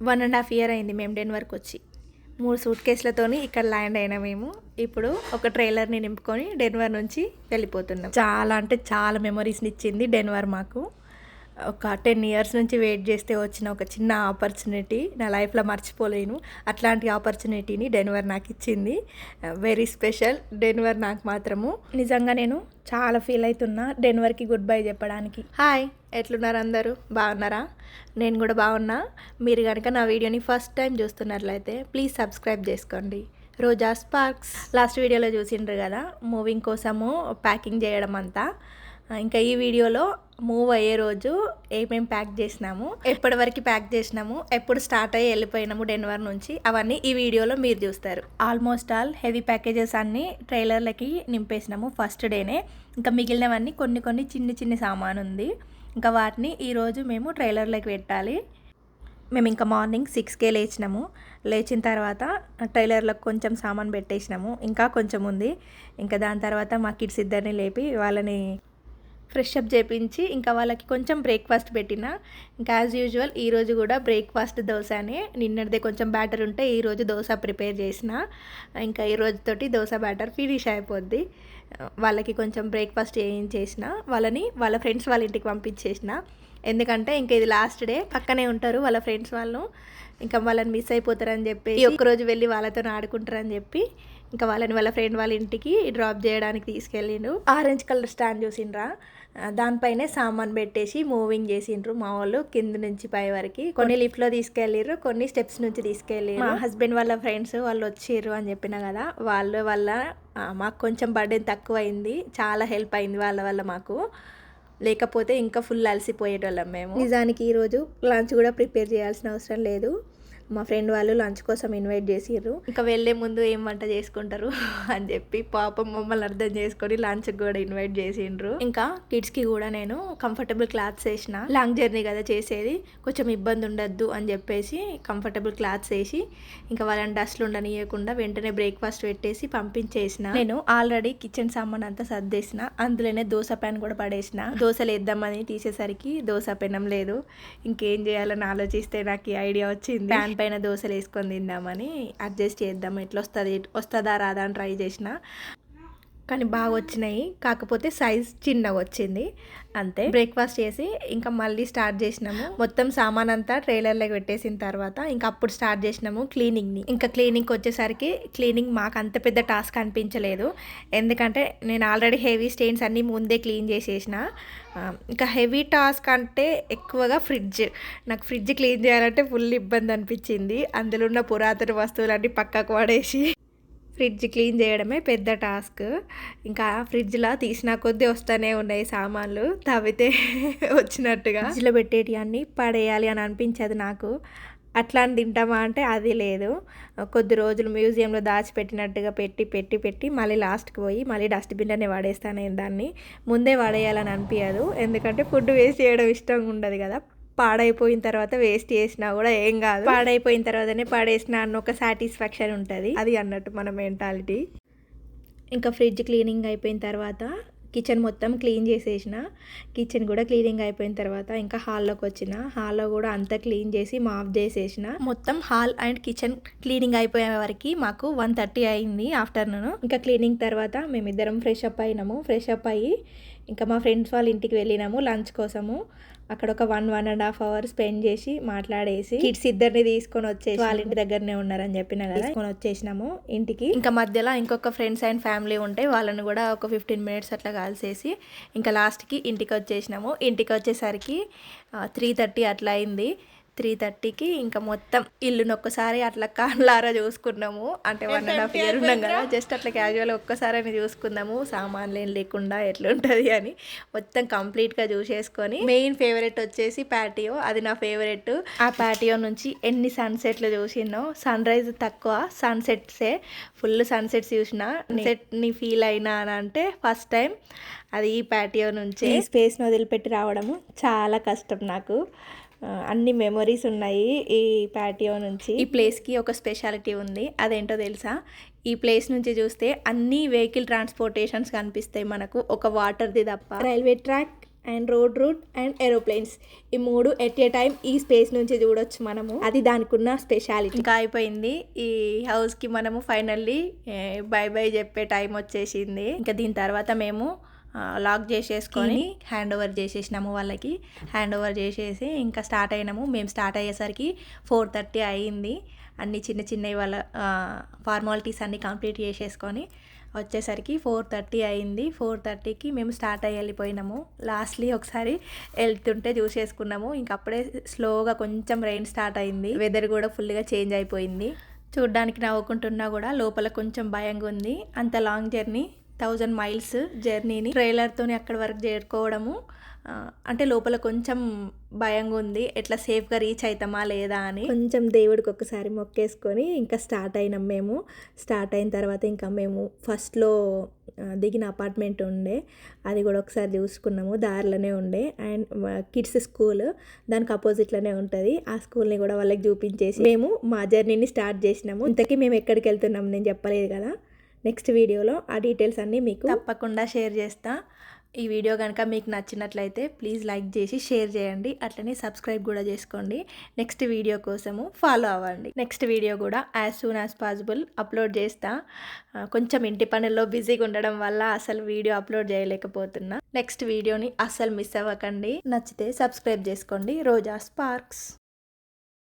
1.5 year అయింది మేము డెన్వర్కి వచ్చి. 3 సూట్ కేసులతోని ఇక్కడ ల్యాండ్ అయినా మేము. ఇప్పుడు ఒక ట్రైలర్ని నింపుకొని డెన్వర్ నుంచి వెళ్ళిపోతున్నాం. చాలా అంటే చాలా మెమరీస్ని ఇచ్చింది డెన్వర్ మాకు. ఒక 10 ఇయర్స్ నుంచి వెయిట్ చేస్తే వచ్చిన ఒక చిన్న ఆపర్చునిటీ, నా లైఫ్లో మర్చిపోలేను. అట్లాంటి ఆపర్చునిటీని డెన్వర్ నాకు ఇచ్చింది. వెరీ స్పెషల్ డెన్వర్ నాకు మాత్రము. నిజంగా నేను చాలా ఫీల్ అవుతున్నా డెన్వర్కి గుడ్ బై చెప్పడానికి. హాయ్, ఎట్లున్నారు అందరూ? బాగున్నారా? నేను కూడా బాగున్నా. మీరు కనుక నా వీడియోని ఫస్ట్ టైం చూస్తున్నట్లయితే ప్లీజ్ సబ్స్క్రైబ్ చేసుకోండి. రోజా స్పార్క్స్ లాస్ట్ వీడియోలో చూసిండ్రు కదా, మూవింగ్ కోసము ప్యాకింగ్ చేయడం అంతా. ఇంకా ఈ వీడియోలో మూవ్ అయ్యే రోజు ఏమేమి ప్యాక్ చేసినాము, ఎప్పటి వరకు ప్యాక్ చేసినాము, ఎప్పుడు స్టార్ట్ అయ్యి వెళ్ళిపోయినాము డెన్వర్ నుంచి, అవన్నీ ఈ వీడియోలో మీరు చూస్తారు. ఆల్మోస్ట్ ఆల్ హెవీ ప్యాకేజెస్ అన్నీ ట్రైలర్లకి నింపేసినాము ఫస్ట్ డేనే. ఇంకా మిగిలినవన్నీ కొన్ని చిన్ని సామాన్ ఉంది. ఇంకా వాటిని ఈరోజు మేము ట్రైలర్లోకి పెట్టాలి. మేము ఇంకా మార్నింగ్ 6కే లేచినాము. లేచిన తర్వాత ట్రైలర్లకు కొంచెం సామాన్ పెట్టేసినాము, ఇంకా కొంచెం ఉంది. ఇంకా దాని తర్వాత మా కిడ్స్ ఇద్దరిని లేపి వాళ్ళని ఫ్రెష్ అప్ చేయించి ఇంకా వాళ్ళకి కొంచెం బ్రేక్ఫాస్ట్ పెట్టిన. ఇంకా యాజ్ యూజువల్ ఈరోజు కూడా బ్రేక్ఫాస్ట్ దోశనే. నిన్నటిదే కొంచెం బ్యాటర్ ఉంటే ఈరోజు దోశ ప్రిపేర్ చేసిన. ఇంకా ఈ రోజుతోటి దోశ బ్యాటర్ ఫినిష్ అయిపోద్ది. వాళ్ళకి కొంచెం బ్రేక్ఫాస్ట్ చేయించేసిన, వాళ్ళని వాళ్ళ ఫ్రెండ్స్ వాళ్ళ ఇంటికి పంపించేసిన. ఎందుకంటే ఇంకా ఇది లాస్ట్ డే, పక్కనే ఉంటారు వాళ్ళ ఫ్రెండ్స్ వాళ్ళు, ఇంకా వాళ్ళని మిస్ అయిపోతారని చెప్పి ఒక్కరోజు వెళ్ళి వాళ్ళతో ఆడుకుంటారని చెప్పి ఇంకా వాళ్ళని వాళ్ళ ఫ్రెండ్ వాళ్ళ ఇంటికి డ్రాప్ చేయడానికి తీసుకెళ్ళిండు. ఆరెంజ్ కలర్ స్టాండ్ చూసిండ్రా, దానిపైనే సామాన్ పెట్టేసి మూవింగ్ చేసిండ్రు మా వాళ్ళు కింద నుంచి పై వరకు. కొన్ని లిఫ్ట్లో తీసుకెళ్ళిర్రు, కొన్ని స్టెప్స్ నుంచి తీసుకెళ్ళిర్రు. మా హస్బెండ్ వాళ్ళ ఫ్రెండ్స్ వాళ్ళు వచ్చిర్రు అని చెప్పిన కదా, వాళ్ళ వల్ల మాకు కొంచెం బర్డెన్ తక్కువ అయింది. చాలా హెల్ప్ అయింది వాళ్ళ వల్ల మాకు. లేకపోతే ఇంకా ఫుల్ అలసిపోయేటోళ్ళం మేము. నిజానికి ఈరోజు లంచ్ కూడా ప్రిపేర్ చేయాల్సిన అవసరం లేదు. మా ఫ్రెండ్ వాళ్ళు లంచ్ కోసం ఇన్వైట్ చేసిర్రు. ఇంకా వెళ్ళే ముందు ఏం వంట చేసుకుంటారు అని చెప్పి పాపం మమ్మల్ని అర్థం చేసుకొని లంచ్కి కూడా ఇన్వైట్ చేసిండ్రు. ఇంకా కిడ్స్కి కూడా నేను కంఫర్టబుల్ క్లాత్స్ వేసిన. లాంగ్ జర్నీ కదా చేసేది, కొంచెం ఇబ్బంది ఉండద్దు అని చెప్పేసి కంఫర్టబుల్ క్లాత్స్ వేసి ఇంకా వాళ్ళని డస్ట్లు ఉండనియకుండా వెంటనే బ్రేక్ఫాస్ట్ పెట్టేసి పంపించేసిన. నేను ఆల్రెడీ కిచెన్ సామాన్ అంతా సర్దేసిన, అందులోనే దోశ ప్యాన్ కూడా పడేసిన. దోశలు వేద్దామని తీసేసరికి దోశ పెనం లేదు. ఇంకేం చేయాలని ఆలోచిస్తే నాకు ఈ ఐడియా వచ్చింది, ప్యాన్ పైన దోశలు వేసుకొని తిందామని. అడ్జస్ట్ చేద్దాం, ఎట్లా వస్తుందా రాదా అని ట్రై చేసిన. కానీ బాగా వచ్చినాయి, కాకపోతే సైజ్ చిన్నగా వచ్చింది అంతే. బ్రేక్ఫాస్ట్ చేసి ఇంకా మళ్ళీ స్టార్ట్ చేసినాము. మొత్తం సామాన్ అంతా ట్రైలర్లోకి పెట్టేసిన తర్వాత ఇంకా అప్పుడు స్టార్ట్ చేసినాము క్లీనింగ్ని. ఇంకా క్లీనింగ్కి వచ్చేసరికి క్లీనింగ్ మాకు అంత పెద్ద టాస్క్ అనిపించలేదు. ఎందుకంటే నేను ఆల్రెడీ హెవీ స్టెయిన్స్ అన్నీ ముందే క్లీన్ చేసేసిన. ఇంకా హెవీ టాస్క్ అంటే ఎక్కువగా నాకు ఫ్రిడ్జ్ క్లీన్ చేయాలంటే ఫుల్ ఇబ్బంది అనిపించింది. అందులో ఉన్న పురాతన వస్తువులన్నీ పక్కకు పడేసి ఫ్రిడ్జ్ క్లీన్ చేయడమే పెద్ద టాస్క్. ఇంకా ఫ్రిడ్జ్లో తీసిన కొద్దీ వస్తూనే ఉన్నాయి సామాన్లు, తవ్వితే వచ్చినట్టుగా. ఫ్రిడ్జ్లో పెట్టేటి అన్నీ పడేయాలి అని అనిపించదు నాకు. అట్లా అని తింటామా అంటే అది లేదు. కొద్ది రోజులు మ్యూజియంలో దాచిపెట్టినట్టుగా పెట్టి మళ్ళీ లాస్ట్కి పోయి మళ్ళీ డస్ట్బిన్లోనే పడేస్తాను. నేను దాన్ని ముందే పడేయాలని అనిపించదు, ఎందుకంటే ఫుడ్ వేస్ట్ చేయడం ఇష్టంగా ఉండదు కదా. పాడైపోయిన తర్వాత వేస్ట్ చేసినా కూడా ఏం కాదు, పాడైపోయిన తర్వాతనే పడేసిన అన్న ఒక సాటిస్ఫాక్షన్ ఉంటుంది, అది అన్నట్టు మన మెంటాలిటీ. ఇంకా ఫ్రిడ్జ్ క్లీనింగ్ అయిపోయిన తర్వాత కిచెన్ మొత్తం క్లీన్ చేసేసిన. కిచెన్ కూడా క్లీనింగ్ అయిపోయిన తర్వాత ఇంకా హాల్లోకి వచ్చిన. హాల్లో కూడా అంతా క్లీన్ చేసి మాఫ్ చేసేసిన. మొత్తం హాల్ అండ్ కిచెన్ క్లీనింగ్ అయిపోయే వరకు మాకు 1:30 అయింది ఆఫ్టర్నూన్. ఇంకా క్లీనింగ్ తర్వాత మేమిద్దరం ఫ్రెష్ అప్ అయినాము. ఫ్రెష్ అప్ అయ్యి ఇంకా మా ఫ్రెండ్స్ వాళ్ళ ఇంటికి వెళ్ళినాము లంచ్ కోసము. అక్కడ ఒక 1.5 అవర్ స్పెండ్ చేసి మాట్లాడేసి కిడ్స్ ఇద్దరిని తీసుకొని వచ్చేసి వాళ్ళ ఇంటి దగ్గరనే ఉన్నారని చెప్పిన కదా, తీసుకొని వచ్చేసినాము ఇంటికి. ఇంకా మధ్యలో ఇంకొక ఫ్రెండ్స్ అండ్ ఫ్యామిలీ ఉంటే వాళ్ళని కూడా ఒక 15 మినిట్స్ అట్లా కలిసేసి ఇంకా లాస్ట్కి ఇంటికి వచ్చేసినాము. ఇంటికి వచ్చేసరికి 3:30 అట్లా అయింది. 3:30కి ఇంకా మొత్తం ఇల్లుని ఒక్కసారి అట్లా కాన్లారా చూసుకున్నాము. అంటే 1.5 ఇయర్ ఉన్నాం కదా, జస్ట్ అట్లా క్యాజువల్ ఒక్కసారి అని చూసుకుందాము సామాన్లు ఏం లేకుండా ఎట్లుంటుంది అని. మొత్తం కంప్లీట్గా చూసేసుకొని మెయిన్ ఫేవరెట్ వచ్చేసి ప్యాటియో, అది నా ఫేవరెట్. ఆ ప్యాటియో నుంచి ఎన్ని సన్సెట్లు చూసినో, సన్ రైజ్ తక్కువ సన్సెట్సే, ఫుల్ సన్సెట్స్ చూసిన. సన్సెట్ని ఫీల్ అయినా అని అంటే ఫస్ట్ టైం అది ఈ ప్యాటియో నుంచి. ఈ స్పేస్ని వదిలిపెట్టి రావడము చాలా కష్టం నాకు. అన్ని మెమొరీస్ ఉన్నాయి ఈ ప్యాటియో నుంచి. ఈ ప్లేస్కి ఒక స్పెషాలిటీ ఉంది, అదేంటో తెలుసా? ఈ ప్లేస్ నుంచి చూస్తే అన్ని వెహికల్ ట్రాన్స్పోర్టేషన్స్ కనిపిస్తాయి మనకు, ఒక వాటర్ది తప్ప. Railway track and road route and aeroplanes, ఈ 3 ఎట్ ఏ టైం ఈ స్పేస్ నుంచి చూడొచ్చు మనము. అది దానికి ఉన్న స్పెషాలిటీ. ఇంకా అయిపోయింది ఈ హౌస్కి మనము ఫైనల్లీ బై బై చెప్పే టైం వచ్చేసింది. ఇంకా దీని తర్వాత మేము లాక్ చేసేసుకొని హ్యాండ్ ఓవర్ చేసేసినాము వాళ్ళకి. హ్యాండ్ ఓవర్ చేసేసి ఇంకా స్టార్ట్ అయినాము. మేము స్టార్ట్ అయ్యేసరికి 4:30 అయ్యింది. అన్ని చిన్న చిన్నవి వాళ్ళ ఫార్మాలిటీస్ అన్నీ కంప్లీట్ చేసేసుకొని వచ్చేసరికి 4:30 అయింది. 4:30కి మేము స్టార్ట్ అయ్యి వెళ్ళిపోయినాము. లాస్ట్లీ ఒకసారి వెళ్తుంటే చూసేసుకున్నాము. ఇంక అప్పుడే స్లోగా కొంచెం రెయిన్ స్టార్ట్ అయింది. వెదర్ కూడా ఫుల్గా చేంజ్ అయిపోయింది. చూడ్డానికి నవ్వుకుంటున్నా కూడా లోపల కొంచెం భయంగా ఉంది. అంత లాంగ్ జర్నీ, 1000 మైల్స్ జర్నీని ట్రైలర్తో అక్కడి వరకు చేరుకోవడము అంటే లోపల కొంచెం భయంగా ఉంది. ఎట్లా సేఫ్గా రీచ్ అవుతామా లేదా అని కొంచెం దేవుడికి ఒకసారి మొక్కేసుకొని ఇంకా స్టార్ట్ అయినాం మేము. స్టార్ట్ అయిన తర్వాత ఇంకా మేము ఫస్ట్లో దిగిన అపార్ట్మెంట్ ఉండే, అది కూడా ఒకసారి చూసుకున్నాము. దారిలోనే ఉండే అండ్ కిడ్స్ స్కూల్ దానికి అపోజిట్లోనే ఉంటుంది. ఆ స్కూల్ని కూడా వాళ్ళకి చూపించేసి మేము మా జర్నీని స్టార్ట్ చేసినాము. ఇంతకీ మేము ఎక్కడికి వెళ్తున్నాము నేను చెప్పలేదు కదా. నెక్స్ట్ వీడియోలో ఆ డీటెయిల్స్ అన్నీ మీకు తప్పకుండా షేర్ చేస్తా. ఈ వీడియో కనుక మీకు నచ్చినట్లయితే ప్లీజ్ లైక్ చేసి షేర్ చేయండి. అట్లనే సబ్స్క్రైబ్ కూడా చేసుకోండి. నెక్స్ట్ వీడియో కోసము ఫాలో అవ్వండి. నెక్స్ట్ వీడియో కూడా as soon as possible upload చేస్తా. కొంచెం ఇంటి పనుల్లో బిజీగా ఉండడం వల్ల అసలు వీడియో అప్లోడ్ చేయలేకపోతున్నా. నెక్స్ట్ వీడియోని అస్సలు మిస్ అవ్వకండి. నచ్చితే సబ్స్క్రైబ్ చేసుకోండి. రోజా స్పార్క్స్.